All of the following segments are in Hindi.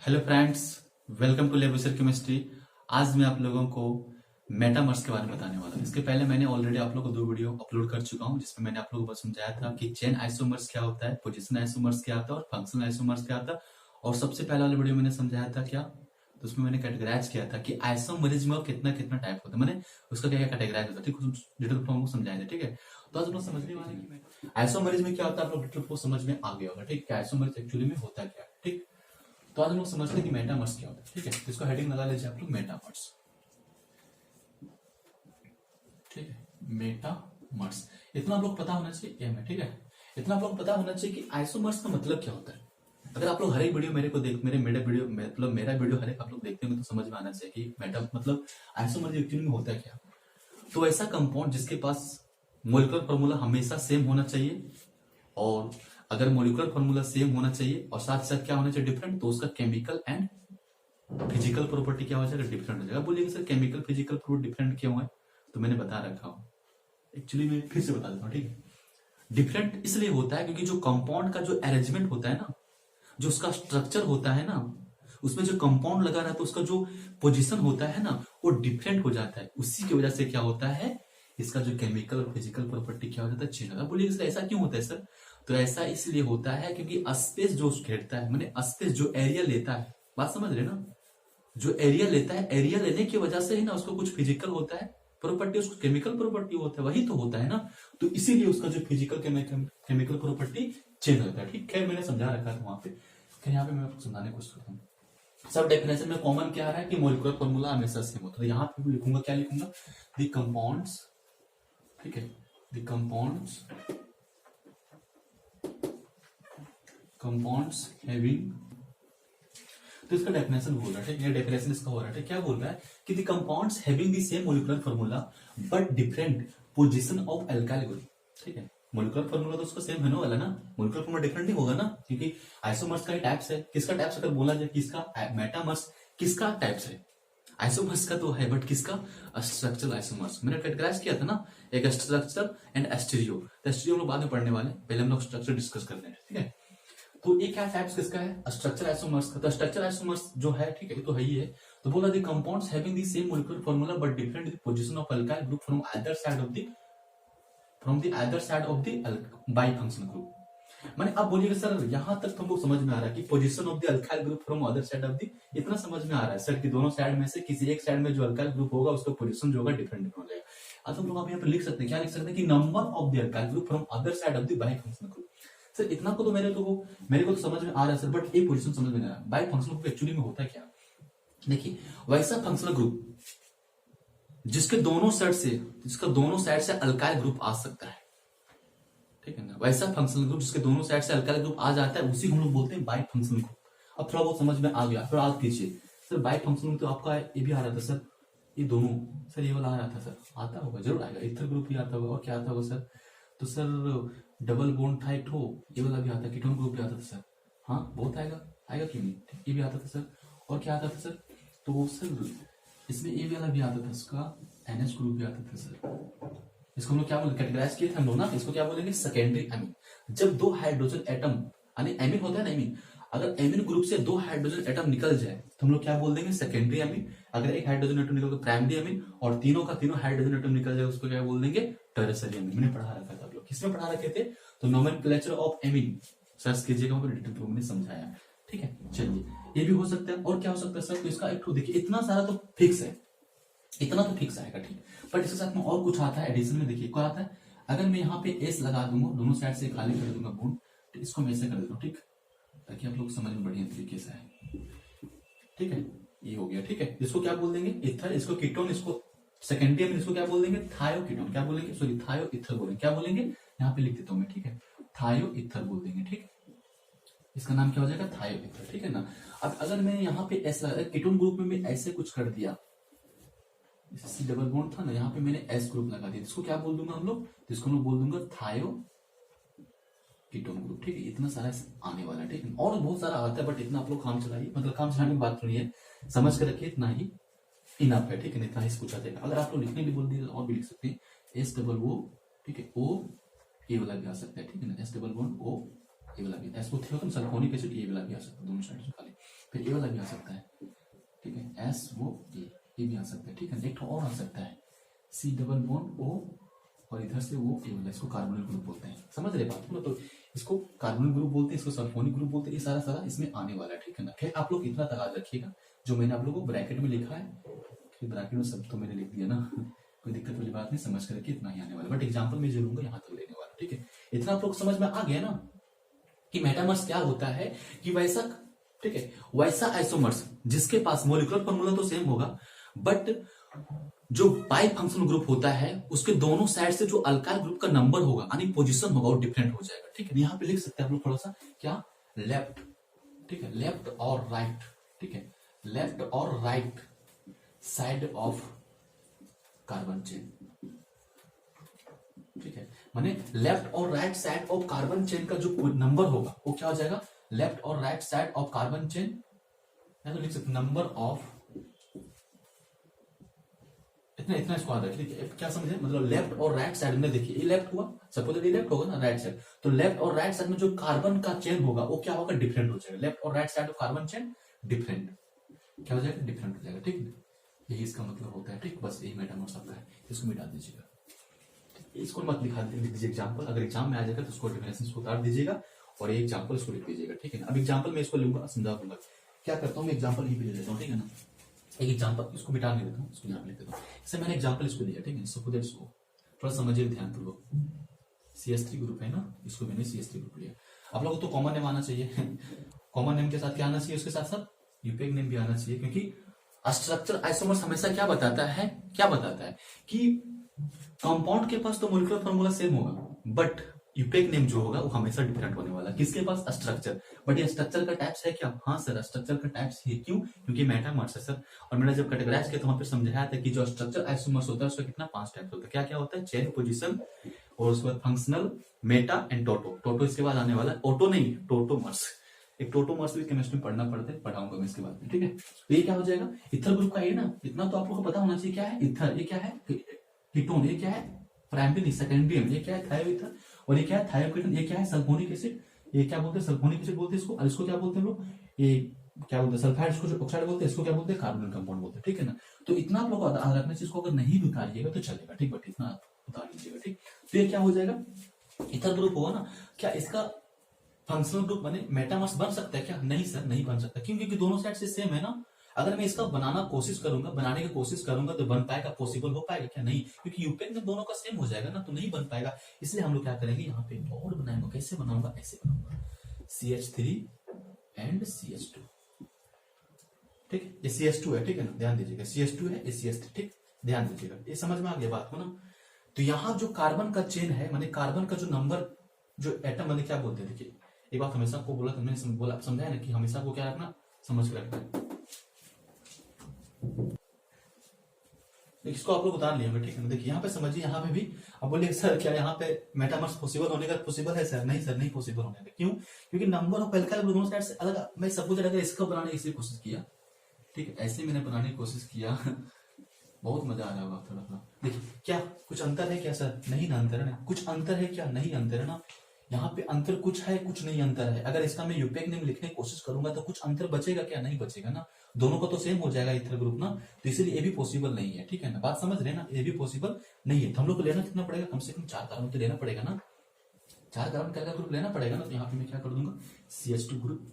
Hello friends, welcome to laboratory chemistry. आज मैं आप लोगों को मेटामर्स के बारे में बताने वाला हूँ। इसके पहले मैंने ऑलरेडी आप लोगों को 2 वीडियो अपलोड कर चुका हूँ, जिसमें मैंने आप लोगों को समझाया था कि चेन आइसोमर्स क्या होता है, पोजिशन आइसोमर्स क्या होता है और फंक्शनल आइसोमर्स क्या होता है। और सबसे पहले वाले वीडियो मैंने समझाया था क्या, तो उसमें मैंने कैटेगराइज किया था कि आइसोमरिज्म में कितना कितना टाइप होता है, मैंने उसका क्या क्या कैटेगराइज होता है, ठीक, डिटेल को हमको समझाया था। ठीक है, तो आज हम लोग समझने वाले हैं कि आइसोमरिज्म में क्या होता है। आप लोग डिटेल को समझ में आ गया होगा। ठीक है, आइसोमरिज्म एक्चुअली में होता क्या है। ठीक, तो आज हम लोग समझते हैं कि मेटामर्स क्या होता है। ठीक है, इसको हेडिंग लगा लीजिए आप लोग, मेटामर्स। ठीक है, मेटामर्स इतना आप लोग पता होना चाहिए क्या है। ठीक है, इतना आप लोग पता होना चाहिए कि आइसोमर्स का मतलब क्या होता है। अगर आप लोग हर एक वीडियो मेरे को देख मेरे वीडियो मतलब मेरा वीडियो हर एक आप लोग देखते होंगे तो समझ में आना चाहिए कि मेटा मतलब आइसोमर्स एक्चुअली में होता है क्या। तो ऐसा कंपाउंड जिसके पास मोलिकुलर फॉर्मूला हमेशा सेम होना चाहिए, और अगर मोलिकुलर फॉर्मूला सेम होना चाहिए और साथ साथ क्या होना चाहिए, डिफरेंट, तो उसका केमिकल एंड फिजिकल प्रॉपर्टी क्या हो जाएगा, डिफरेंट हो जाएगा। बोलिए sir chemical physical property different क्यों है, तो मैंने बता रखा हूं। एक्चुअली मैं फिर से बता देता हूँ। ठीक है, डिफरेंट इसलिए होता है क्योंकि जो कंपाउंड का जो अरेंजमेंट होता है ना, जो उसका स्ट्रक्चर होता है ना, उसमें जो कंपाउंड लगा रहता है उसका जो पोजीशन होता है ना, वो डिफरेंट हो जाता है। उसी की वजह से क्या होता है, इसका जो केमिकल और फिजिकल प्रॉपर्टी क्या हो जाता है, चेंज होता है। बोलिए सर ऐसा क्यों होता है सर, तो ऐसा इसलिए होता है क्योंकि स्पेस जो घेरता है, मैंने स्पेस जो एरिया लेता है, बात समझ रहे ना, जो एरिया लेता है, एरिया लेने की वजह से ही ना उसको कुछ फिजिकल होता है प्रॉपर्टी, उसको केमिकल प्रॉपर्टी होता है, वही तो होता है ना। तो इसीलिए उसका जो फिजिकल केमिकल प्रॉपर्टी चेंज होता है। ठीक है, मैंने समझा रखा था वहां पे, फिर यहाँ पे मैं आपको समझाने की कोशिश करता हूँ। सब डेफिनेशन में कॉमन क्या आ रहा है कि मोलिकुलर फॉर्मूला हमेशा सेम होता है। तो यहाँ पे भी लिखूंगा, क्या लिखूंगा, द कंपाउंड्स। ठीक है, द कंपाउंड्स हैविंग, तो इसका डेफिनेशन बोल रहा है। ठीक है, डेफिनेशन इसका हो रहा है। क्या बोल रहा है कि the compounds having the same molecular formula but different position of alkyl group. ठीक है, मोलिकुलर फार्मूला तो उसका सेम है ना वाला ना, मोलिकुलर फार्मूला डिफरेंट नहीं होगा ना, क्योंकि आइसोमर्स का ही टाइप्स है। किसका टाइप्स अगर बोला जाए, किसका मेटामर्स किसका टाइप्स है, आइसोमर्स का तो है, बट किसका, स्ट्रक्चरल आइसोमर्स। मैंने कैटेगराइज किया था ना, एक स्ट्रक्चर एंड एस्टीरियो। तो एस्टीरियो हम लोग बाद में पढ़ने वाले, पहले हम लोग स्ट्रक्चर डिस्कस करते हैं। ठीक है, तो ये क्या टाइप्स किसका है, स्ट्रक्चर आइसोमर्स का। तो स्ट्रक्चर आइसोमर्स जो है, ठीक है, ये तो है ही है। तो बोला the compounds having the same molecular formula but different the position of alkyl group from other side of the by functional group. माने आप बोलिएगा सर यहां तक तो हमको समझ में आ रहा है कि position of the alkyl group from other side of the, इतना समझ में आ रहा है सर कि दोनों साइड में से किसी एक साइड में जो अल्काइल ग्रुप होगा उसका पोजीशन जो होगा डिफरेंट हो जाएगा। अब हम लोग यहाँ पे लिख सकते हैं, क्या लिख सकते हैं कि number of the alkyl group from other side of the by functional group. Sir इतना को तो मेरे को तो समझ में आ रहा है सर, बट एक पोजीशन समझ में नहीं आ रहा। बाई फंक्शनल ग्रुप एक्चुअली में होता है क्या, देखिए, वैसा फंक्शनल ग्रुप जिसके दोनों साइड से अल्काइल ग्रुप आ सकता है। ठीक है ना, वैसा फंक्शनल ग्रुप जिसके दोनों साइड से अल्काइल ग्रुप आ जाता है, उसी हम लोग बोलते हैं बाई फंक्शनल ग्रुप। अब थोड़ा बहुत समझ में आ गया, फिर आप कीजिए सर बाई फंक्शनल ग्रुप, तो आपका ये भी आ रहा था सर, ये दोनों, सर ये वाला आ रहा था सर, आता होगा, जरूर आएगा, इथर ग्रुप भी आता होगा, और क्या आता होगा सर, तो सर डबल बॉन्ड था एक, ये वाला भी आता, कीटोन ग्रुप भी आता था सर। हाँ बहुत आएगा, आएगा क्यों नहीं, ये भी आता था सर। और क्या आता था सर, तो सर इसमें ये वाला भी आता था, इसका एनएच ग्रुप भी आता था सर। इसको हम लोग क्या बोलेंगे, कैटेगराइज किए थे हम लोग ना, इसको क्या बोलेंगे, सेकेंडरी एमीन। जब 2 हाइड्रोजन एटम, यानी एमीन होता है ना, एमीन, अगर एमीन ग्रुप से 2 हाइड्रोजन एटम निकल जाए तो हम लोग क्या बोल देंगे, सेकेंडरी एमीन। अगर एक हाइड्रोजन एटम निकल तो प्राइमरी एमीन, और तीनों का तीनों हाइड्रोजन एटम निकल जाए उसको क्या बोल देंगे, टर्सरी एमीन। मैंने पढ़ा रखा था, आप लोग किसमें पढ़ा रखे थे, तो नोमेनक्लेचर ऑफ एमीन सर्च कीजिएगा, डिटेल मैंने समझाया। ठीक है, चलिए ये भी हो सकता है, और क्या हो सकता है सर, तो इसका एक तो देखिए इतना सारा तो फिक्स है, इतना तो फिक्स आएगा। ठीक, बट इसके साथ में और कुछ आता है एडिशन में। देखिए क्या आता है, अगर मैं यहाँ पे एस लगा दूंगा, दोनों साइड से खाली कर दूंगा बॉन्ड, तो इसको मैं ऐसे कर देता हूँ, ठीक, ताकि आप लोग समझ में बढ़िया तरीके से आए। ठीक है, ये हो गया। ठीक है, इसको क्या बोल देंगे, इथर, इसको कीटोन, इसको सेकेंडरी में इसको क्या बोल देंगे, थायो कीटोन, क्या बोलेंगे, सॉरी थायो इथर बोलेंगे, क्या बोलेंगे, यहाँ पे लिख देता हूँ मैं। ठीक है, थायो इथर बोल देंगे। ठीक, इसका नाम क्या हो जाएगा, थायो इथर। ठीक है ना, अब अगर मैं यहाँ पे एस लगा, कीटोन ग्रुप में मैं ऐसे कुछ कर दिया, सी डबल बॉन्ड था ना, यहाँ पे मैंने एस ग्रुप लगा दिया, इसको क्या बोल दूंगा हम लोग, तो इसको मैं बोल दूंगा थायो कीटोन ग्रुप। ठीक है, इतना सारा आने वाला है। ठीक है, और बहुत सारा आता है, बट इतना आप लोग काम चलाइए, मतलब काम चलाने की बात नहीं है, समझ कर रखिए, इतना ही इनफ है। ठीक है, इतना ही पूछा जाएगा। अगर आप लोग लिखने भी बोल दिए और भी लिख सकते हैं, एस डबल ओ, ठीक है, ओ, ए वाला भी आ सकता है। ठीक है ना, एस डबल बॉन्ड ओ ये वाला भी SO3 होगा सल्फोनिक एसिड, ये वाला भी आ सकता है, दोनों साइड से खाली। फिर ये वाला भी आ सकता है, ठीक है, SO ये भी आ सकता है, ठीक है। एक और आ सकता है C डबल बॉन्ड O और इधर से वो ये वाला, इसको कार्बोनिल ग्रुप बोलते हैं। समझ रहे बात को ना? तो इसको कार्बोनिल ग्रुप बोलते हैं, इसको सल्फोनिक ग्रुप बोलते हैं। ये सारा इसमें आने वाला है, ठीक है ना। खैर आप लोग इतना तक याद रखिएगा, जो मैंने आप लोगों को ब्रैकेट में लिखा है, ब्रैकेट में सब तो मैंने लिख दिया ना, कोई दिक्कत वाली बात नहीं, समझ करके इतना ही आने वाला। बट एग्जाम्पल में जो लूंगा यहाँ तक लेने वाला, ठीक है। इतना आप लोग समझ में आ गया ना कि मेटामर्स क्या होता है, कि वैसा, ठीक है, वैसा आइसोमर्स जिसके पास मोलिकुलर फॉर्मूला तो सेम होगा, बट जो बाई फंक्शनल ग्रुप होता है उसके दोनों साइड से जो अल्काइल ग्रुप का नंबर होगा यानी पोजीशन होगा वो डिफरेंट हो जाएगा, ठीक है। यहाँ पे लिख सकते हैं आप लोग थोड़ा सा, क्या, लेफ्ट, ठीक है, लेफ्ट और राइट, ठीक है, लेफ्ट और right side of carbon chain, ठीक है। माने लेफ्ट और right side of carbon chain का जो नंबर होगा वो क्या हो जाएगा, लेफ्ट और right side of carbon chain, या तो लिख सकते नंबर ऑफ, इतना इसको याद रखिए। क्या समझे, मतलब लेफ्ट और राइट साइड में देखिए, ये लेफ्ट हुआ, सपोज ये लेफ्ट होगा ना, राइट साइड, तो लेफ्ट और राइट साइड में जो कार्बन का चेन होगा वो क्या होगा, डिफरेंट हो जाएगा। लेफ्ट और right side of carbon chain different, क्या हो जाएगा, डिफरेंट हो जाएगा, ठीक है। यही इसका मतलब होता है, ठीक। बस यही मेटामर्स आपका है, इसको मिटा दीजिएगा, इसको मत लिख दीजिए एग्जाम्पल। अगर एग्जाम में आ जाएगा तो उसको डेफिनेशन को उतार दीजिएगा और ये एग्जाम्पल इसको लिख दीजिएगा, ठीक है ना। अब एग्जाम्पल में इसको लूंगा, समझा दूंगा। क्या करता हूँ मैं, एग्जाम्पल यही भी ले लेता हूँ, ठीक है ना। एक एग्जाम्पल इसको मिटा नहीं देता हूँ, इसको यहाँ पे लिख देता हूँ। इससे मैंने एग्जाम्पल इसको लिया, ठीक है। सपोज इसको थोड़ा समझिए ध्यानपूर्वक। CH3 ग्रुप है ना, इसको मैंने CH3 ग्रुप लिया। आप लोगों को तो कॉमन नेम आना चाहिए, कॉमन नेम के साथ क्या आना चाहिए, उसके साथ साथ यूपेक नेम भी आना चाहिए, क्योंकि स्ट्रक्चर आइसोमर्स हमेशा क्या बताता है, कि कंपाउंड के पास तो मोलिकुलर फॉर्मूला सेम होगा, बट यूपेक नेम जो होगा वो हमेशा डिफरेंट होने वाला। किसके पास, स्ट्रक्चर। बट ये स्ट्रक्चर का टाइप्स है क्या, हाँ सर स्ट्रक्चर का टाइप्स है, क्यों, क्योंकि मेटामर्स है सर। और मैंने जब कैटेगराइज किया तो वहां पे समझाया था कि जो स्ट्रक्चर आइसोमर्स होता है उसका कितना 5 टाइप्स होता है। क्या क्या होता है, चेन, पोजीशन, और उसके बाद फंक्शनल, मेटा एंड टोटो। टोटो इसके बाद आने वाला, ऑटो नहीं, टोटोमर्स। एक टोटोमर्स भी केमिस्ट्री में पढ़ना पड़ता है, पढ़ाऊंगा मैं इसके बाद में, ठीक है। तो ये क्या हो जाएगा, इथर ग्रुप का, ये ना इतना तो आप लोगों को पता होना चाहिए क्या है इथर, ये क्या है कीटोन, ये क्या है प्राइमरी सेकेंडरी, ये क्या है थायो ईथर, और ये क्या है थायोकीटोन, ये क्या है सल्फोनिक एसिड, ये क्या बोलते हैं, सल्फोनिक एसिड बोलते हैं इसको। और इसको क्या बोलते हैं लोग, ये क्या बोलते हैं सल्फाइड, इसको ऑक्साइड बोलते हैं, इसको क्या बोलते हैं, कार्बोनिल कंपाउंड बोलते हैं, ठीक है ना। तो इतना आप लोग को याद रखना चाहिए, इसको अगर नहीं भी उतारिएगा तो चलेगा, ठीक, बट इतना उतार लीजिएगा, ठीक। तो ये क्या हो जाएगा, इथर ग्रुप होगा ना, क्या इसका फंक्शनल ग्रुप बने, मेटामर्स बन सकता है क्या, नहीं सर नहीं बन सकता, क्यों, क्योंकि दोनों साइड से सेम है ना। अगर मैं इसका बनाने की कोशिश करूंगा तो बन पाएगा, पॉसिबल हो पाएगा क्या, नहीं, क्योंकि यूपेक में दोनों का सेम हो जाएगा ना, तो नहीं बन पाएगा। इसलिए हम लोग क्या करेंगे, यहाँ पे और बनाएंगे, कैसे बनाऊंगा, ऐसे बनाऊंगा, CH3 एंड CH2, ठीक है। ये CH2 है, ठीक है ना, ध्यान दीजिएगा, CH2 है, ये CH3, ठीक, ध्यान दीजिएगा, ये समझ में आ गया बात को ना। तो यहाँ जो कार्बन का चेन है, माने कार्बन का जो नंबर, जो एटम मैंने क्या बोलते हैं, देखिए एक बात हमेशा को बोला, मैंने बोला समझाया ना कि हमेशा को क्या रखना, समझ के रखना। इसको आप लोग उतार लिया, ठीक है ना। देखिए यहाँ पे समझिए, यहाँ पे भी अब बोलिए सर क्या यहाँ पे मेटामर्स पॉसिबल होने का, पॉसिबल है सर, नहीं सर नहीं पॉसिबल होने का, क्यों, क्योंकि नंबर ऑफ एल्काइल ग्रुप दोनों साइड से अलग। मैं सपोज अगर इसको बनाने की कोशिश किया, ठीक है, ऐसे मैंने बनाने की कोशिश किया, बहुत मजा आ रहा होगा थोड़ा थोड़ा। देखिए क्या कुछ अंतर है क्या सर, नहीं ना अंतर है ना, कुछ अंतर है क्या, नहीं अंतर है ना। यहाँ पे अंतर कुछ है, कुछ नहीं अंतर है। अगर इसका मैं यूपेक नेम लिखने की कोशिश करूंगा तो कुछ अंतर बचेगा क्या, नहीं बचेगा ना, दोनों का तो सेम हो जाएगा इथर ग्रुप ना, तो इसलिए ये भी पॉसिबल नहीं है, ठीक है ना, बात समझ रहे हैं ना, ये भी पॉसिबल नहीं है। तो हम लोग को लेना कितना पड़ेगा, कम से कम 4 कार्बन तो लेना पड़ेगा ना, 4 कार्बन का ग्रुप लेना पड़ेगा ना। तो यहाँ पे मैं क्या कर दूंगा, CH2 ग्रुप,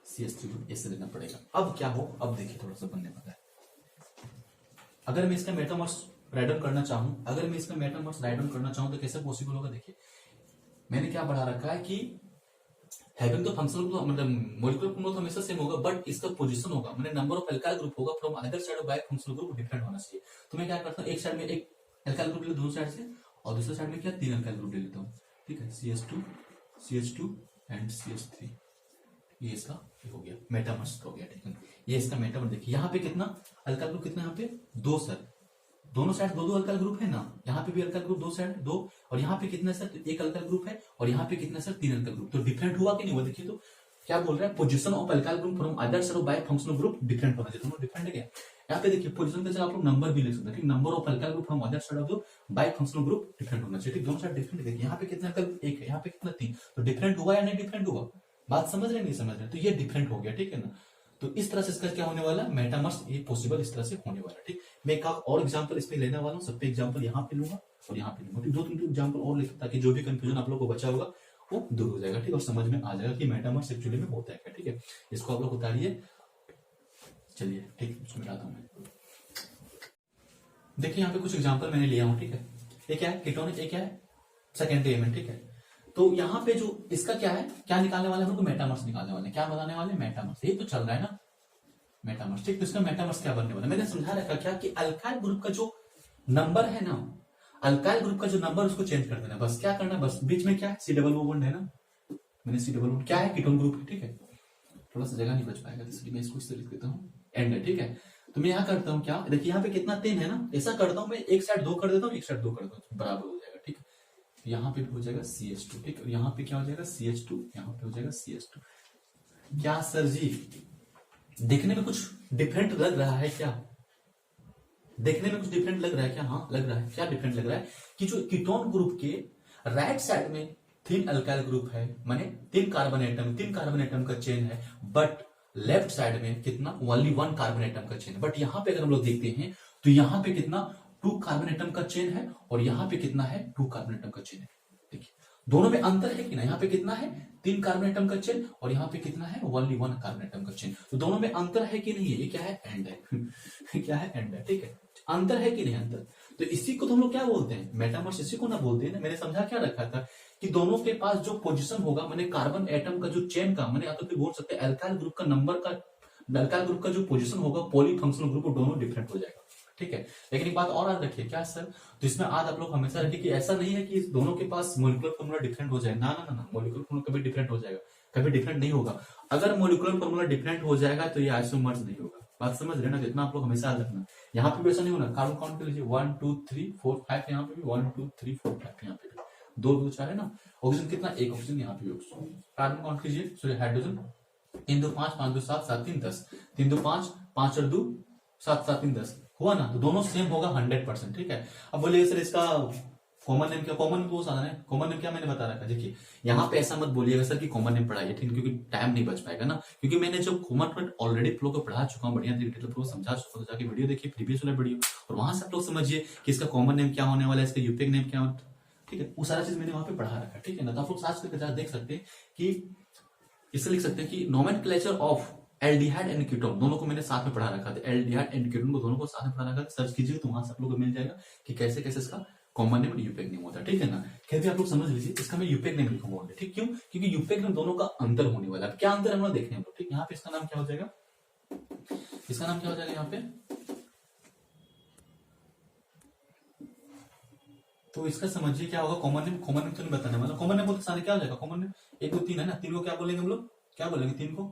CH3 ग्रुप ऐसे लेना पड़ेगा। अब क्या हो, अब देखिए थोड़ा सा बनने वाला है। अगर मैं इसका मेटामर्स राइट डाउन करना चाहूँ तो कैसे पॉसिबल होगा, देखिए मैंने क्या बढ़ा रखा है कि हैविंग तो फंक्शनल ग्रुप, मतलब मॉलिक्यूलर फॉर्मूला तो हमेशा सेम होगा, बट इसका पोजीशन होगा, मतलब नंबर ऑफ एल्काइल ग्रुप होगा from other side of by functional group different होना चाहिए। तो मैं क्या करता हूँ, एक साइड में एक एल्काइल ग्रुप ले दोनों साइड से, और दूसरे साइड में क्या 3 एल्काइल ग्रुप ले लेता हूँ, ठीक है, CH2 एंड CH3। ये इसका हो गया मेटामर्स हो गया, ठीक है। ये इसका मेटामर्स, देखिए यहाँ पे कितना अल्काइल ग्रुप, कितना यहाँ पे 2 सर, दोनों साइड 2 अल्काइल ग्रुप है ना, यहाँ पे भी अल्काइल ग्रुप 2 साइड 2, और यहाँ पे कितना सर 1 अल्काइल ग्रुप है, और यहाँ पे कितना सर 3 अल्काइल ग्रुप। तो डिफरेंट हुआ कि नहीं हुआ, देखिए तो क्या बोल रहा है, position of alkyl group from other set of by functional group different होना चाहिए, दोनों डिफरेंट है क्या। यहाँ पे देखिए पोजीशन के जगह आप लोग नंबर भी लिख सकते हैं, number of alkyl group from other set of the by functional group different होना चाहिए, ठीक, दोनों साइड डिफरेंट। देखिए यहाँ पे कितना अल्काइल एक है, यहाँ पे कितना 3, तो डिफरेंट हुआ या नहीं डिफरेंट हुआ, बात समझ रहे नहीं समझ रहे, तो ये डिफरेंट हो गया, ठीक है ना। तो इस तरह से इसका क्या होने वाला, मेटामर्स ये पॉसिबल इस तरह से होने वाला, ठीक। मैं एक और एग्जांपल इसमें लेने वाला हूँ, सब पे एग्जांपल यहाँ पे लूंगा और यहाँ पे लूंगा, दो तीन एग्जांपल और लेकर, ताकि जो भी कंफ्यूजन आप लोग को बचा होगा वो दूर हो जाएगा, ठीक, और समझ में आ जाएगा कि मेटामर्स एक्चुअली में होता है क्या, ठीक है। इसको आप लोग उतारिए, चलिए ठीक, इसको मिटाता हूँ मैं। देखिए यहाँ पे कुछ एग्जांपल मैंने लिया हूँ, ठीक है। ये क्या है, कीटोनिक, ये क्या है, सेकेंडरी एलिमेंट, ठीक है। तो यहाँ पे जो इसका क्या है, क्या निकालने वाले हम लोग, मेटामर्स निकालने वाले, क्या बताने वाले, मेटामर्स, ये तो चल रहा है ना मेटामर्स, ठीक। तो इसका मेटामर्स क्या बनने वाला, मैंने समझा रखा क्या कि अल्काइल ग्रुप का जो नंबर है ना, अल्काइल ग्रुप का जो नंबर उसको चेंज कर देना, बस क्या करना, बस बीच में क्या है, सी डबल बॉन्ड है ना, मैंने सी डबल बॉन्ड क्या है, कीटोन ग्रुप है, ठीक है। थोड़ा सा जगह नहीं बच पाएगा इसलिए मैं इसको इस तरह लिख देता हूँ, एंड है, ठीक है। तो मैं यहाँ करता हूँ क्या, देखिए यहाँ पे कितना 3 है ना, ऐसा करता हूँ मैं, एक साइड 2 कर देता हूँ, एक साइड 2 कर देता हूँ, बराबर हो जाएगा, ठीक। यहाँ पे भी हो जाएगा CH2, ठीक, और यहाँ पे क्या हो जाएगा CH2, यहाँ पे हो जाएगा CH2। क्या सर जी देखने में कुछ डिफरेंट लग रहा है क्या, देखने में कुछ डिफरेंट लग रहा है क्या, हाँ लग रहा है। क्या डिफरेंट लग रहा है कि जो कीटोन ग्रुप के राइट साइड में 3 अल्काइल ग्रुप है, माने 3 कार्बन एटम का चेन है, बट लेफ्ट साइड में कितना, ओनली 1 कार्बन एटम का चेन है। बट यहाँ पे अगर हम लोग देखते हैं तो यहाँ पे कितना 2 कार्बन एटम का चेन है, और यहाँ पे कितना है 2 कार्बन एटम का चेन है। देखिए दोनों में अंतर है कि ना, यहाँ पे कितना है 3 कार्बन एटम का चेन, और यहाँ पे कितना है ओनली 1 कार्बन एटम का चेन, तो दोनों में अंतर है कि नहीं है, ये क्या है, एंड है क्या है, एंड है, ठीक है। अंतर है कि नहीं अंतर, तो इसी को तो हम लोग क्या बोलते हैं, मेटामर्स, इसी को ना बोलते हैं ना। मैंने समझा क्या रखा था कि दोनों के पास जो पोजीशन होगा, मैंने कार्बन एटम का जो चेन का, मैंने या तो फिर बोल सकते हैं अल्काइल ग्रुप का नंबर का, अल्काइल ग्रुप का जो पोजीशन होगा पॉलीफंक्शनल ग्रुप, दोनों डिफरेंट हो जाएगा, ठीक है। लेकिन एक बात और याद रखिए, क्या सर, तो इसमें आज आप लोग हमेशा रखिए कि ऐसा नहीं है कि दोनों के पास मोलिकुलर फॉर्मूला डिफरेंट हो जाए, ना ना ना, मोलिकुलर फॉर्मूला कभी डिफरेंट हो जाएगा, कभी डिफरेंट नहीं होगा। अगर मोलिकुलर फॉर्मूला डिफरेंट हो जाएगा तो ये आइसोमर्स नहीं होगा, बात समझ रहे ना, जितना आप लोग हमेशा याद रखना। यहाँ पे भी ऐसा नहीं होना, कार्बन काउंट कर लीजिए 1 2 3 4 5, यहाँ पे भी 1 2 3 4 5, यहाँ पे भी 2 2 4 है ना, ऑक्सीजन कितना, एक ऑक्सीजन, यहाँ पे भी ऑक्सीजन। कार्बन काउंट कीजिए, सॉरी हाइड्रोजन 3 2 5 5 2 7 7 3 10, 3 2 5 5 और 2 7 7 3 10 हुआ ना, तो दोनों सेम होगा 100%, ठीक है। अब बोलिए सर इसका कॉमन नेम क्या, कॉमन नेम तो साधन है, कॉमन नेम क्या मैंने बता रखा, देखिए यहाँ पे ऐसा मत बोलिएगा सर कि कॉमन नेम पढ़ाइए, ठीक, क्योंकि टाइम नहीं बच पाएगा ना, क्योंकि मैंने जो कॉमन नेम ऑलरेडी फ्लो को पढ़ा चुका हूँ, बढ़िया डिटेल फ्लो समझा चुका, तो जाके वीडियो देखिए, प्रीवियस वाला वीडियो, और वहां से आप लोग समझिए कि इसका कॉमन नेम क्या होने वाला है, इसका यूपीएक नेम क्या होता है, ठीक है, वो सारा चीज मैंने वहां पे पढ़ा रखा, ठीक है ना। तो आप लोग सर्च करके देख सकते हैं कि इसे लिख सकते हैं कि nomenclature of aldehyde and ketone, दोनों को मैंने साथ में पढ़ा रखा था, एल्डिहाइड एंड कीटोन को दोनों को साथ में पढ़ा रखा था, सर्च कीजिएगा तो वहां से आप लोगों को मिल जाएगा कि कैसे कैसे इसका कॉमन नेम यूपीएक नेम होता है, ठीक है ना। फिर भी आप लोग समझ लीजिए, इसका मैं यूपीएक नेम लिखूंगा, ठीक, क्यों, क्योंकि यूपीएक नेम दोनों का अंतर होने वाला है। क्या अंतर है हम लोग देखने हम लोग, ठीक, यहाँ पे इसका नाम क्या हो जाएगा, इसका नाम क्या हो जाएगा यहाँ पे, तो इसका समझिए क्या होगा, कॉमन नेम, कॉमन नेम तो नहीं बताने वाला, कॉमन नेम बोलते सारे क्या हो जाएगा, कॉमन नेम 1 2 3 है ना, 3 को क्या बोलेंगे हम लोग, क्या बोलेंगे 3 को,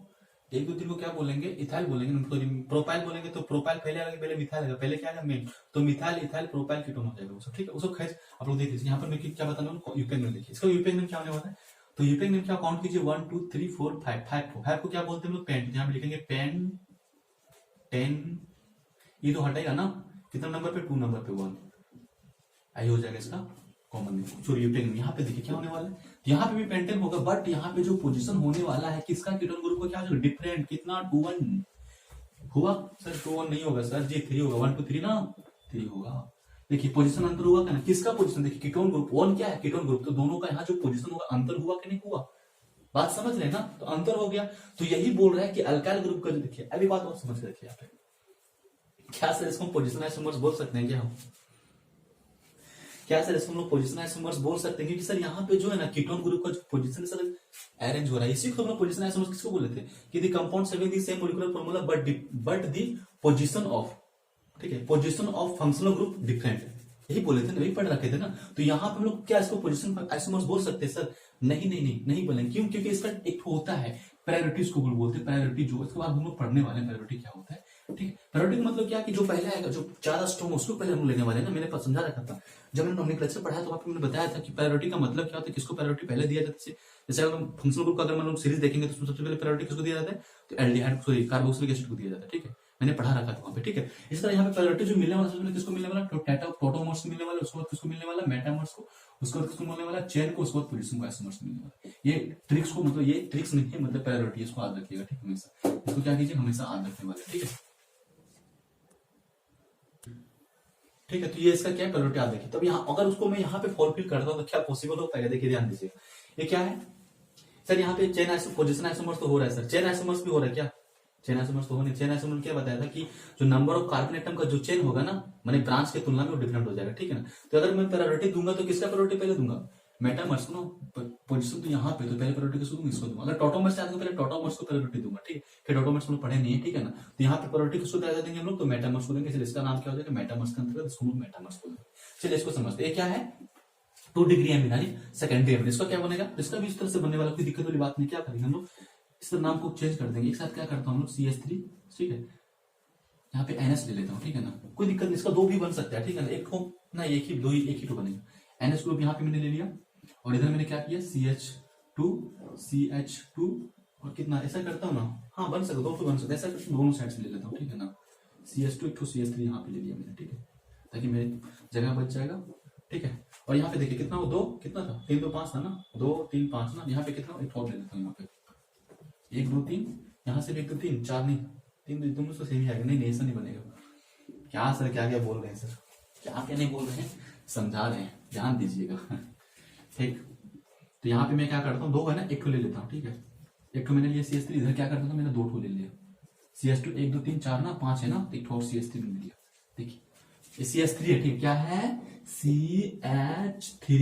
1 2 3 को क्या बोलेंगे, इथाइल बोलेंगे, प्रोपाइल बोलेंगे, तो प्रोपाइल पहले आएगा, पहले मिथाइल आएगा, पहले क्या आएगा मेन, तो मिथाइल इथाइल प्रोपाइल कीटोन हो जाएगा वो सब, ठीक है। उसको खैर आप लोग देख लीजिए, यहाँ पर मैं क्या बताना हूँ, यूपीएक नेम देखिए, इसका यूपीएक नेम क्या होने वाला है, तो यूपीएक नेम क्या काउंट कीजिए 1 2 3 4 5 5 को क्या बोलते हैं हम लोग, पेंट, यहाँ पे लिखेंगे पेन 10, ये तो हटेगा ना, कितना नंबर पे, 2 नंबर पे 1, आई हो जाएगा इसका कॉमन नेम, सॉरी यूपीएक नेम। यहाँ पे देखिए क्या होने वाला है, यहाँ पे भी पेंटेन होगा, बट यहाँ पे जो पोजीशन होने वाला है किसका, कीटोन ग्रुप का क्या होगा, डिफरेंट, कितना 2 1 हुआ सर, 2 1 नहीं होगा सर जी, 3 होगा, 1 2 3 ना, 3 होगा। देखिए पोजीशन अंतर हुआ क्या ना, किसका पोजीशन, देखिए कीटोन ग्रुप, 1 क्या है कीटोन ग्रुप, तो दोनों का यहाँ जो पोजीशन होगा अंतर हुआ कि नहीं हुआ, बात समझ रहे ना, तो अंतर हो गया। तो यही बोल रहा है कि अल्काइल ग्रुप का जो, देखिए अभी बात और समझ के रखिए यहाँ पे, क्या सर इसको पोजीशन आइसोमर्स बोल सकते हैं क्या हम, क्या सर इसको हम लोग पोजीशन आइसोमर्स बोल सकते हैं, क्योंकि सर यहाँ पे जो है ना कीटोन ग्रुप का जो पोजीशन सर अरेंज हो रहा है, इसी को हम लोग पोजीशन आइसोमर्स किसको बोले थे, कि the compound having the same molecular formula but the position of, ठीक है, position of functional group different, यही बोले थे ना, वही पढ़ रखे थे ना। तो यहाँ पे हम लोग क्या इसको पोजीशन आइसोमर्स बोल सकते हैं सर, नहीं नहीं नहीं नहीं बोलेंगे, क्यों, क्योंकि इसका एक होता है प्रायोरिटी, इसको बोलते हैं प्रायोरिटी, जो इसके बाद हम लोग पढ़ने वाले हैं प्रायोरिटी क्या होता है, ठीक। प्रायोरिटी का मतलब क्या कि जो पहले आएगा, जो ज्यादा स्ट्रॉन्ग उसको पहले हम लेने वाले हैं ना, मैंने समझा रखा था जब मैंने नॉमिनक्लेचर पढ़ाया तो आपको मैंने बताया था कि प्रायोरिटी का मतलब क्या होता है, किसको प्रायोरिटी पहले दिया जाता है, जैसे अगर हम फंक्शनल ग्रुप का अगर हम लोग सीरीज देखेंगे तो उसमें सबसे पहले प्रायोरिटी किसको दिया जाता है, तो एल्डिहाइड सॉरी कार्बोक्सिलिक एसिड को दिया जाता है, ठीक है, मैंने पढ़ा रखा था वहां पे, ठीक है। इस तरह यहाँ पे प्रायोरिटी जो मिलने वाला सबसे पहले किसको मिलने वाला, टोटोमर्स को मिलने वाला, उसके बाद किसको मिलने वाला, मेटामर्स को, उसके बाद किसको मिलने वाला, चेन को, उसके बाद पोजीशन को, आइसोमर्स मिलने वाला। ये ट्रिक्स को मतलब ये ट्रिक्स नहीं है, मतलब प्रायोरिटी, इसको याद रखिएगा, ठीक है, हमेशा इसको क्या कीजिए, हमेशा याद रखने वाले, ठीक है, ठीक है। तो ये इसका क्या प्रायोरिटी याद रखिए। तब यहाँ अगर उसको मैं यहाँ पे फॉलफिल करता हूँ तो क्या पॉसिबल होता है, देखिए ध्यान दीजिए, ये क्या है सर, यहाँ पे चेन पोजिशन आइसोमर्स तो हो रहा है सर, चेन आइसोमर्स भी हो रहा है क्या, चेन आइसोमर्स तो होने, चेन आइसोमर क्या बताया था कि जो नंबर ऑफ कार्बन एटम का जो चेन होगा ना, मैंने ब्रांच की तुलना में वो डिफरेंट हो जाएगा, ठीक है ना। तो अगर मैं प्रायोरिटी दूंगा तो किसका प्रायोरिटी पहले दूंगा, मेटामर्स को ना, पोजीशन तो यहाँ पे, तो पहले प्रायोरिटी किसको दूंगा, इसको दूंगा। अगर टोटोमर्स से पहले टोटोमर्स को प्रायोरिटी दूंगा, ठीक है, फिर टोटोमर्स हम पढ़े नहीं है, ठीक है ना। तो यहाँ पे प्रायोरिटी किसको दिया देंगे हम लोग, तो मेटामर्स को देंगे, इसलिए इसका नाम क्या हो जाएगा, मेटामर्स के अंतर्गत इसको मेटामर्स को देंगे। चलिए इसको समझते हैं, ये क्या है, 2 डिग्री एमिन यानी सेकेंडरी एमिन, इसका क्या बनेगा, इसका भी इस तरह से बनने वाला, कोई दिक्कत वाली बात नहीं, क्या करेंगे हम लोग, इस नाम को चेंज कर देंगे, एक साथ क्या करता हूँ हम लोग CH3, ठीक है, यहाँ पे NS ले लेता हूँ, ठीक है ना, कोई दिक्कत नहीं, इसका 2 भी बन सकता है, ठीक है ना, एक हो ना, एक ही तो बनेगा। NS ग्रुप यहाँ पे मैंने ले लिया और इधर मैंने क्या किया, CH2 और कितना, ऐसा करता हूँ ना, हाँ बन सकता, 2 तो बन सकता है, ऐसा करता हूँ, दोनों साइड से ले लेता हूँ, ठीक है ना, CH2 एक CH3 यहाँ पे ले लिया मैंने, ठीक है, ताकि मेरी जगह बच जाएगा, ठीक है। और यहाँ पे देखिए कितना वो 2 कितना था, 3 2 5 था ना, 2 3 5 ना, यहाँ पे कितना, एक और ले लेता हूँ, यहाँ पे 1 2 3, यहाँ से 1 2 3 4 नहीं, 3 दोनों से सेम ही आएगा, नहीं ऐसा नहीं बनेगा। क्या सर, क्या क्या बोल रहे हैं सर, क्या नहीं बोल रहे हैं, समझा रहे हैं, ध्यान दीजिएगा, ठीक। तो यहाँ पे मैं क्या करता हूँ, 2 है ना, 1 ले लेता हूँ, ठीक है, 1 मैंने लिया CH3, इधर क्या करता था, मैंने 2 ले लिया, CH2 1 2 3 4 ना, 5 है ना, एक और CH3 मैंने लिया, देखिए CH3 है, ठीक, क्या है CH3,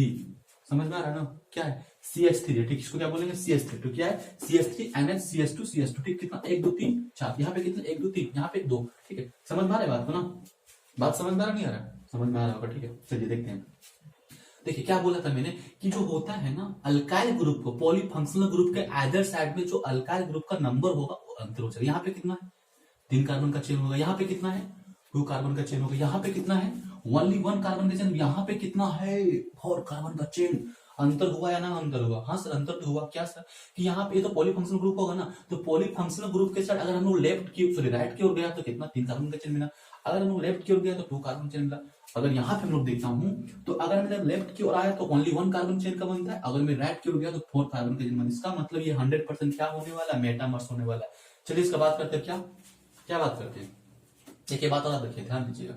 समझ में आ रहा है ना, क्या है CH3 है, ठीक, इसको क्या बोलेंगे CH3, तो क्या है CH3 NH CH2 ठीक, कितना 1 2 3 4, यहाँ पे कितना 1 2 3, यहाँ पे 2, ठीक है, समझ में आ रहा है बात को ना, बात समझ में आ रहा नहीं आ रहा, समझ में आ रहा होगा, ठीक है। चलिए देखते हैं, देखिए क्या बोला था मैंने कि जो होता है ना अल्काइल ग्रुप को, पॉलीफंक्शनल ग्रुप के आइदर साइड में जो अल्काइल ग्रुप का नंबर होगा वो अंतर हो जाएगा। यहाँ पे कितना है, 3 कार्बन का चेन होगा, यहाँ पे कितना है 2 कार्बन का चेन होगा, यहाँ पे कितना है ओनली 1 कार्बन का चेन, यहाँ पे कितना है 4 कार्बन का चेन, अंतर हुआ या ना अंतर हुआ, हाँ सर अंतर तो हुआ, क्या सर कि यहाँ पे तो पॉलीफंक्शनल ग्रुप होगा ना, तो पॉलीफंक्शनल ग्रुप के साथ अगर हम लोग लेफ्ट की सॉरी राइट की ओर गया तो कितना 3 कार्बन का चेन मिला, अगर हम लोग लेफ्ट की ओर गया तो 2 कार्बन चेन मिला। अगर यहाँ पे हम लोग देखता हूँ तो अगर मैं लेफ्ट की ओर आया तो ओनली 1 कार्बन चेन का बनता है, अगर मैं राइट की ओर गया तो 4 कार्बन का चेन बनता है। इसका मतलब ये 100% क्या होने वाला है, मेटामर्स होने वाला है। चलिए इसका बात करते हैं, क्या क्या बात करते हैं, एक बात और रखिए, ध्यान दीजिएगा,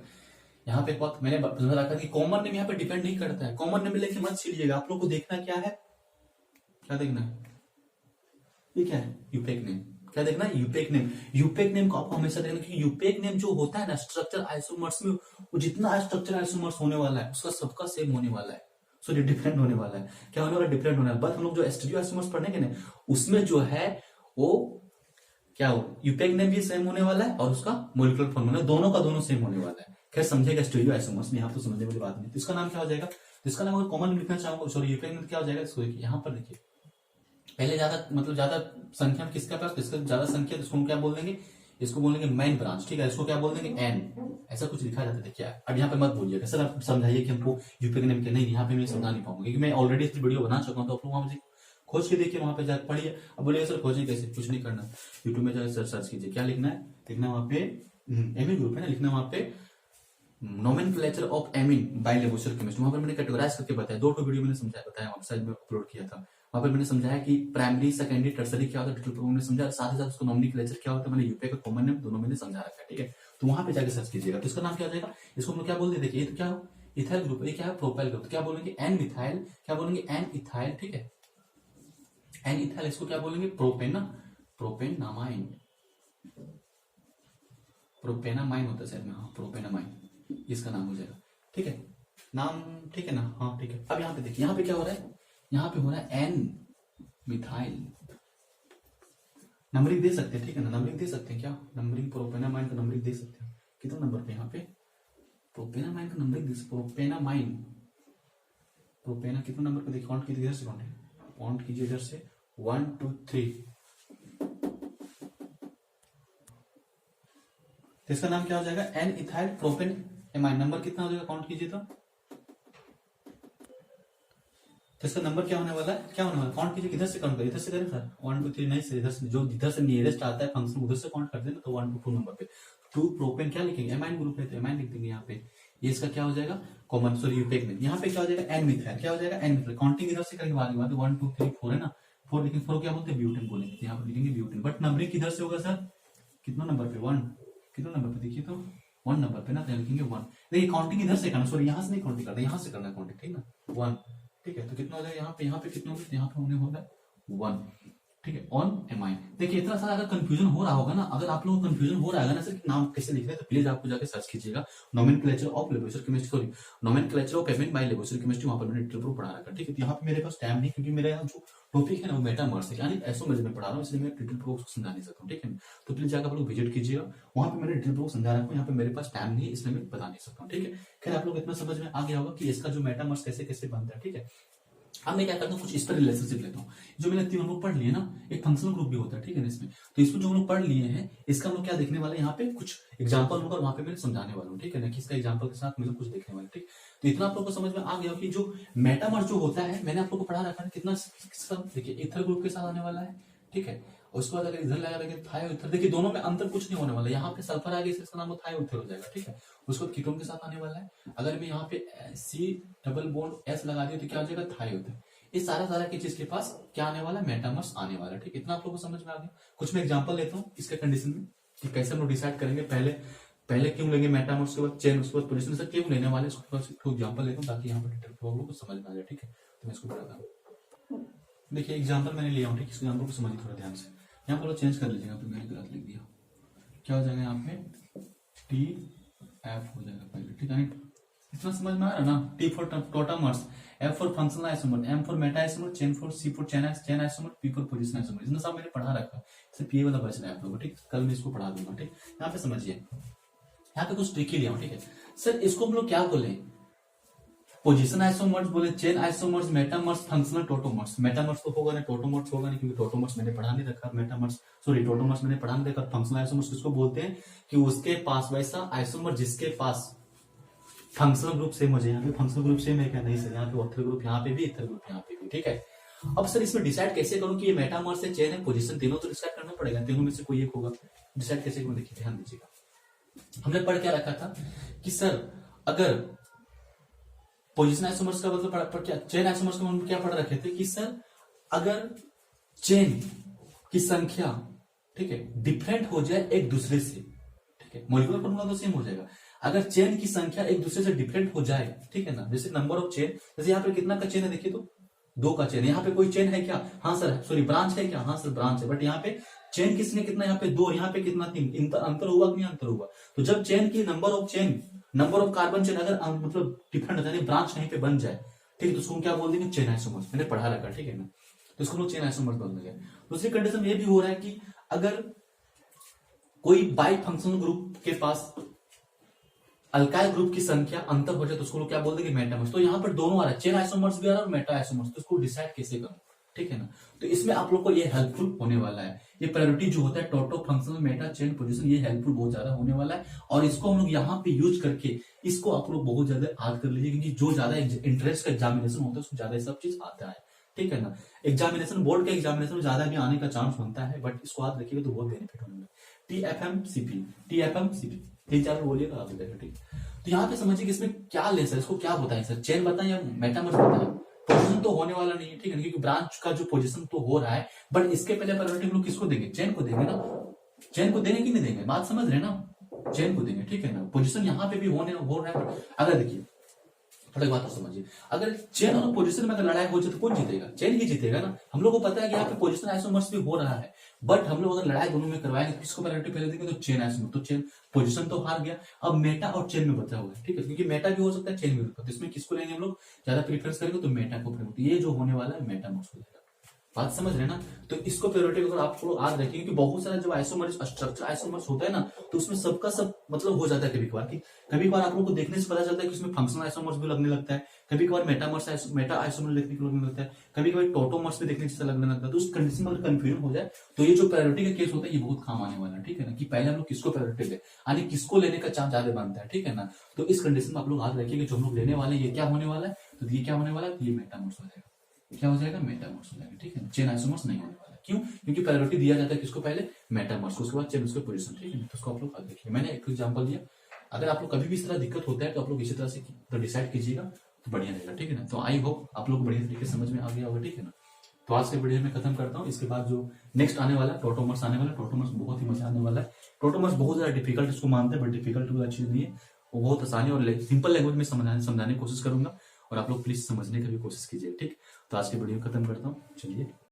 यहाँ पे एक बात मैंने रखा कि कॉमन नेम यहाँ पे डिपेंड नहीं करता है, कॉमन नेम लेके मत छीलिएगा, आप लोग को देखना क्या है, क्या देखना है, ये क्या है यूपेक नेम, क्या देखना है यूपेक नेम, यूपेक नेम को आपको हमेशा देखना, क्योंकि यूपेक नेम जो होता है ना स्ट्रक्चर आइसोमर्स में, वो जितना स्ट्रक्चर आइसोमर्स होने वाला है उसका सबका सेम होने वाला है, सॉरी डिफरेंट होने वाला है, क्या होने वाला है डिफरेंट होने वाला है। बट हम लोग जो स्टीरियो आइसोमर्स पढ़ेंगे ना उसमें जो है वो क्या हो, यूपेक नेम भी सेम होने वाला है और उसका मोलिकुलर फॉर्मूला दोनों का दोनों सेम होने वाला है। खैर समझेगा स्टीरियो आइसोमर्स में, यहाँ तो समझने वाली बात नहीं। तो इसका नाम क्या हो जाएगा, तो इसका नाम अगर कॉमन लिखना चाहूंगा, सॉरी यूपेक नेम क्या हो जाएगा, इसको देखिए यहाँ पर देखिए, पहले ज्यादा मतलब ज्यादा संख्या में किसका पास, किसका ज्यादा संख्या, इसको हम क्या बोल देंगे, इसको बोलेंगे मेन ब्रांच, ठीक है, इसको क्या बोल देंगे एन, ऐसा कुछ लिखा जाता है क्या। अब यहाँ पे मत बोलिएगा सर आप समझाइए कि हमको यूपी के नेम के, नहीं यहाँ पे मैं समझा नहीं पाऊंगा क्योंकि मैं ऑलरेडी इस वीडियो बना चुका हूँ, तो आप लोग वहां खोज के देखिए, वहां पे जाकर पढ़िए। अब बोलिए सर खोजिए कैसे, कुछ नहीं करना, यूट्यूब में जाकर सर्च कीजिए, क्या लिखना है, लिखना वहां पे एमिन ग्रुप है ना, लिखना वहां पे nomenclature of amine by laboratory chemist, वहां पर मैंने कैटेगराइज करके बताया, 2 वीडियो मैंने समझाया बताया, वेबसाइट में अपलोड किया था, वहां पर मैंने समझाया कि प्राइमरी सेकेंडरी टर्सरी क्या होता है, डिटेल मैंने समझाया, साथ ही साथ उसको नोमेनक्लेचर क्या होता है, मैंने यूपी का कॉमन नेम दोनों मैंने समझा रखा है, ठीक है। तो वहां पे जाकर सर्च कीजिएगा, तो इसका नाम क्या हो जाएगा, इसको हम लोग क्या बोलते हैं, देखिए ये तो क्या हो इथाइल ग्रुप, ये क्या है प्रोपाइल ग्रुप, तो क्या बोलेंगे एन मिथाइल, क्या बोलेंगे एन इथाइल, ठीक है, एन इथाइल, इसको क्या बोलेंगे प्रोपेना, प्रोपेनामाइन, प्रोपेनामाइन होता है शायद में, हाँ प्रोपेनामाइन, इसका नाम हो जाएगा, ठीक है, नाम ठीक है ना, हाँ ठीक है। अब यहाँ पे देखिए, यहाँ पे क्या हो रहा है, यहाँ पे हो रहा है एन मिथाइल, नंबरिंग दे सकते हैं, ठीक है ना, नंबरिंग दे सकते हैं, क्या नंबरिंग प्रोपेनामाइन का नंबरिंग दे सकते हैं, कितना नंबर पे यहाँ पे प्रोपेनामाइन का नंबरिंग दे, प्रोपेनामाइन प्रोपेना कितना नंबर पे देखिए, काउंट कीजिए इधर से, काउंट कीजिए इधर से 1 2 3, तो इसका नाम क्या हो जाएगा N ethyl propane amine, number कितना हो जाएगा काउंट कीजिए तो तो इसका नंबर क्या होने वाला है, क्या होने वाला है, काउंट कीजिए, किधर से काउंट करें, इधर से करें सर, 1 2 3 नहीं सर, इधर से जो इधर से नियरेस्ट आता है फंक्शन उधर से काउंट कर देना, तो 1 2 नंबर पे 2 प्रोपेन क्या लिखेंगे, एमाइन ग्रुप है तो एमाइन लिख देंगे यहाँ पे, ये इसका क्या हो जाएगा कॉमन, सॉरी यूपेक में, यहाँ पे क्या हो जाएगा एन मिथाइल, क्या हो जाएगा एन मिथाइल, काउंटिंग इधर से करेंगे बाद में 1 2 3 4 है ना, 4 लेकिन 4 क्या बोलते हैं ब्यूटेन बोलेंगे, यहाँ पे लिखेंगे ब्यूटेन, बट नंबरिंग किधर से होगा सर, कितना नंबर पे 1, कितना नंबर पे देखिए तो 1 नंबर पे ना, तो लिखेंगे 1, देखिए काउंटिंग इधर से करना, सॉरी यहाँ से नहीं काउंटिंग करना, यहाँ से करना काउंटिंग, ठीक ना 1, ठीक है, तो कितना हो जाएगा यहाँ पे कितना होगा, यहाँ पे होने होगा 1, ठीक है, ऑन एमाइन। देखिए इतना सारा अगर कंफ्यूजन हो रहा होगा ना, अगर आप लोगों को कंफ्यूजन हो रहा है ना सर कि नाम कैसे लिख रहे हैं, तो प्लीज आपको जाकर सर्च कीजिएगा nomenclature of laboratory chemistry, sorry nomenclature of payment by laboratory chemistry, वहां पर मैंने डिटेल प्रूफ पढ़ा रखा, ठीक है, तो यहाँ पे मेरे पास टाइम नहीं, क्योंकि मेरा यहाँ जो टॉपिक है ना वो मेटामर्स है, यानी आइसोमर्स में पढ़ा रहा हूँ, इसलिए मैं डिटेल प्रूफ समझा नहीं सकता हूँ, ठीक है, तो प्लीज जाकर आप लोग विजिट कीजिएगा, वहां पे मैंने डिटेल प्रूफ समझा रखा हूँ, यहाँ पे मेरे पास टाइम नहीं है इसलिए मैं बता नहीं सकता हूँ, ठीक है। खैर आप लोग इतना समझ में आ गया होगा कि इसका जो मेटामर्स कैसे कैसे बनता है, ठीक है। अब मैं क्या करता हूँ कुछ इस पर रिलेशनशिप लेता हूँ, जो मैंने तीनों लोग पढ़ लिए ना, एक फंक्शनल ग्रुप भी होता है, ठीक है ना इसमें, तो इसमें जो हम लोग पढ़ लिए हैं इसका हम लोग क्या देखने वाले हैं, यहाँ पे कुछ एग्जांपल होगा, वहां पे मैं समझाने वाला हूँ, ठीक है ना, कि इसका एग्जांपल के साथ मतलब कुछ देखने वाले, ठीक। तो इतना आप लोग को समझ में आ गया कि जो मेटामर जो होता है, मैंने आप लोग को पढ़ा रखा है कितना, देखिए इथर ग्रुप के साथ आने वाला है, ठीक है, और उसके बाद अगर इधर लगा लगे थायो इथर, देखिए दोनों में अंतर कुछ नहीं होने वाला, यहाँ पे सल्फर आ गया इसका नाम थायो इथर हो जाएगा, ठीक है, उसके बाद कीटोन के साथ आने वाला है, अगर मैं यहाँ पे सी डबल बॉन्ड एस लगा दिया तो क्या हो जाएगा थायो इथर, इस सारा की चीज के पास क्या आने वाला है, मेटामर्स आने वाला है, ठीक, इतना आप लोगों को समझ में आ गया। कुछ मैं एग्जांपल लेता हूँ इसके कंडीशन में कि कैसे हम लोग डिसाइड करेंगे, पहले क्यों लेंगे मेटामर्स, के बाद चेन, उसके बाद पोजीशन, सर क्यों लेने वाले, इसके पास एक एग्जांपल लेता हूँ ताकि यहाँ पर डिटेल आप लोगों को समझ में आ जाए, ठीक है, तो मैं इसको बताता हूँ। देखिए एग्जाम्पल मैंने लिया हूँ, ठीक, इस एग्जाम्पल को समझिए थोड़ा ध्यान से, यहाँ पर चेंज कर लीजिएगा, मैंने गलत लिख दिया, क्या हो जाएगा यहाँ पे टी एफ हो जाएगा पहले, ठीक है, इतना समझ में आ रहा है ना, T for tautomers, F for functional isomer, M for meta isomer, chain for C for chain isomer, P for position isomer, इसमें सब मैंने पढ़ा रखा है, सिर्फ ये वाला बच रहा है आप लोगों को, ठीक, कल मैं इसको पढ़ा दूंगा, ठीक। यहाँ पे समझिए, यहाँ पे कुछ ट्रिकी लिया हूं, ठीक है सर, इसको हम लोग क्या बोले, पोजीशन आइसोमर्स बोले, chain isomers, metamers, functional tautomers, metamers तो होगा नहीं, टोटोमर्स होगा नहीं, क्योंकि टोटोमर्स मैंने पढ़ा नहीं रखा, मेटामर्स सॉरी टोटोमर्स मैंने पढ़ा नहीं रखा, फंक्शनल आइसोमर्स किसको बोलते हैं कि उसके पास वैसा आइसोमर जिसके पास फंक्शनल ग्रुप सेम हो जाए, यहाँ पे फंक्शनल ग्रुप सेम है क्या, नहीं सर, यहाँ पे ऑर्थर ग्रुप यहाँ पे भी, इथर ग्रुप यहाँ पे भी, ठीक है। अब सर इसमें डिसाइड कैसे करूं कि ये मेटामर्स है, चेन है, पोजीशन, तीनों तो डिसाइड करना पड़ेगा, तीनों में से कोई एक होगा, डिसाइड कैसे करूं, देखिए ध्यान दीजिएगा, हमने पढ़ क्या रखा था कि सर अगर पोजीशन आइसोमर्स का मतलब क्या, चेन आइसोमर्स का मतलब क्या पढ़ रखे थे कि सर अगर चेन की संख्या, ठीक है, डिफरेंट हो जाए एक दूसरे से, ठीक है, मॉलिक्यूलर फॉर्मूला तो सेम हो जाएगा, अगर चेन की संख्या एक दूसरे से डिफरेंट हो जाए, ठीक है ना, जैसे नंबर ऑफ चेन, जैसे यहाँ पे कितना का चेन है देखिए तो 2 का चेन, यहाँ पे कोई चेन है क्या, हाँ सर, सॉरी ब्रांच है क्या, हाँ सर ब्रांच है, बट यहाँ पे चेन किसने कितना, यहाँ पे 2, यहाँ पे कितना 3, अंतर हुआ कि नहीं अंतर हुआ, तो जब चेन की नंबर ऑफ कार्बन चेन अगर मतलब डिफरेंट हो जाए, ब्रांच कहीं पे बन जाए, ठीक है, तो उसको क्या बोल देंगे, चेन आइसोमर्स, मैंने पढ़ा रखा, ठीक है ना, तो इसको लोग चेन आइसोमर्स बोल देंगे। दूसरी कंडीशन ये भी हो रहा है कि अगर कोई बाई फंक्शनल ग्रुप के पास अल्काइल ग्रुप की संख्या अंतर हो जाए तो उसको लोग क्या बोल देंगे, मेटामर्स, तो यहाँ पर दोनों आ रहा है, चेन आइसोमर्स भी आ रहा है और मेटा आइसोमर्स, तो इसको डिसाइड कैसे करूं, ठीक है ना, तो इसमें आप लोग को ये हेल्पफुल होने वाला है, ये प्रायोरिटी जो होता है टोटो, फंक्शनल, मेटा, चेन, पोजीशन, ये हेल्पफुल बहुत ज्यादा होने वाला है, और इसको हम लोग यहाँ पे यूज करके इसको आप लोग बहुत ज्यादा याद कर लीजिए, क्योंकि जो ज्यादा इंटरेस्ट का एग्जामिनेशन होता है उसको ज्यादा सब चीज आता है, ठीक है ना, एग्जामिनेशन बोर्ड के एग्जामिनेशन में ज्यादा भी आने का चांस बनता है, बट इसको याद रखिएगा तो बहुत बेनिफिट होने वाला है। TFM-CP 3-4 बोलिएगा आप इधर, ठीक। तो यहाँ पे समझिए कि इसमें क्या ले सर, इसको क्या बताएं सर, चेन बताएं या मेटामर्स बताएं, पोजीशन तो होने वाला नहीं है, ठीक है, क्योंकि ब्रांच का जो पोजीशन तो हो रहा है, बट इसके पहले प्रायोरिटी हम लोग किसको देंगे, चेन को देंगे ना, चेन को देंगे कि नहीं देंगे, बात समझ रहे ना, चेन को देंगे, ठीक है ना, पोजीशन यहाँ पे भी हो रहा है, अगर देखिए थोड़ी बात तो समझिए, अगर चेन और पोजीशन में अगर लड़ाई हो जाए तो कौन जीतेगा, चेन ही जीतेगा ना, हम लोग को पता है कि यहाँ पे पोजीशन आइसोमर्स भी हो रहा है, बट हम लोग अगर लड़ाई दोनों में करवाएंगे तो किसको प्रायोरिटी पहले देंगे, तो चेन आइसोमर, तो चेन पोजीशन तो हार गया, अब मेटा और चेन में बचा हुआ है, ठीक है, क्योंकि मेटा भी हो सकता है, चेन भी हो सकता है, इसमें किसको लेंगे हम लोग ज्यादा प्रीफरेंस करेंगे, तो मेटा को प्रेफर, ये जो होने वाला है मेटामर्स हो जाएगा, बात समझ रहे ना, तो इसको प्रायोरिटी अगर आप लोग याद रखेंगे कि बहुत सारा जब आइसोमर्स स्ट्रक्चर आइसोमर्स होता है ना, तो उसमें सबका सब मतलब हो जाता है, कभी कभार आप लोगों को देखने से पता चलता है कि उसमें फंक्शनल आइसोमर्स भी लगने लगता है, कभी कभार मेटा आइसोमर देखने को लगने लगता है, कभी कभी टोटोमर्स भी देखने से लगने लगता है, तो उस कंडीशन में अगर कंफ्यूजन हो जाए तो ये जो प्रायोरिटी का केस होता है ये बहुत काम आने वाला है, ठीक है ना, कि पहले हम लोग किसको प्रायोरिटी दे, यानी किसको लेने का चांस ज्यादा बनता है, ठीक है ना, तो इस कंडीशन में आप लोग याद रखिए कि जो हम लोग लेने वाले ये क्या होने वाला है, तो ये क्या होने वाला है, ये मेटामर्स हो जाएगा, क्या हो जाएगा, मेटामर्स हो जाएगा। ठीक है ना, चेन आइसोमर्स नहीं होने वाला। क्यों? क्योंकि प्रायोरिटी दिया जाता है किसको, पहले मेटामर्स को, उसके बाद चेन उसके पोजीशन। ठीक है, तो उसको आप लोग देखिए, मैंने एक एग्जांपल दिया। अगर आप लोग कभी भी इस तरह दिक्कत होता है तो आप लोग इसी तरह से तो डिसाइड कीजिएगा, तो बढ़िया रहेगा। ठीक है ना, तो आई होप आप लोग को बढ़िया तरीके से समझ में आ गया होगा। ठीक है ना, तो आज के वीडियो में खत्म करता हूँ। इसके बाद जो नेक्स्ट आने वाला टोटोमर्स आने वाला, टोटोमर्स बहुत ही मजा आने वाला है। टोटोमर्स बहुत ज्यादा डिफिकल्ट इसको मानते हैं, बट डिफिकल्ट वाला चीज नहीं है, वो बहुत आसानी और सिंपल लैंग्वेज में समझाने की कोशिश करूंगा, और आप लोग प्लीज समझने की भी कोशिश कीजिए। ठीक, तो आज के वीडियो खत्म करता हूँ, चलिए।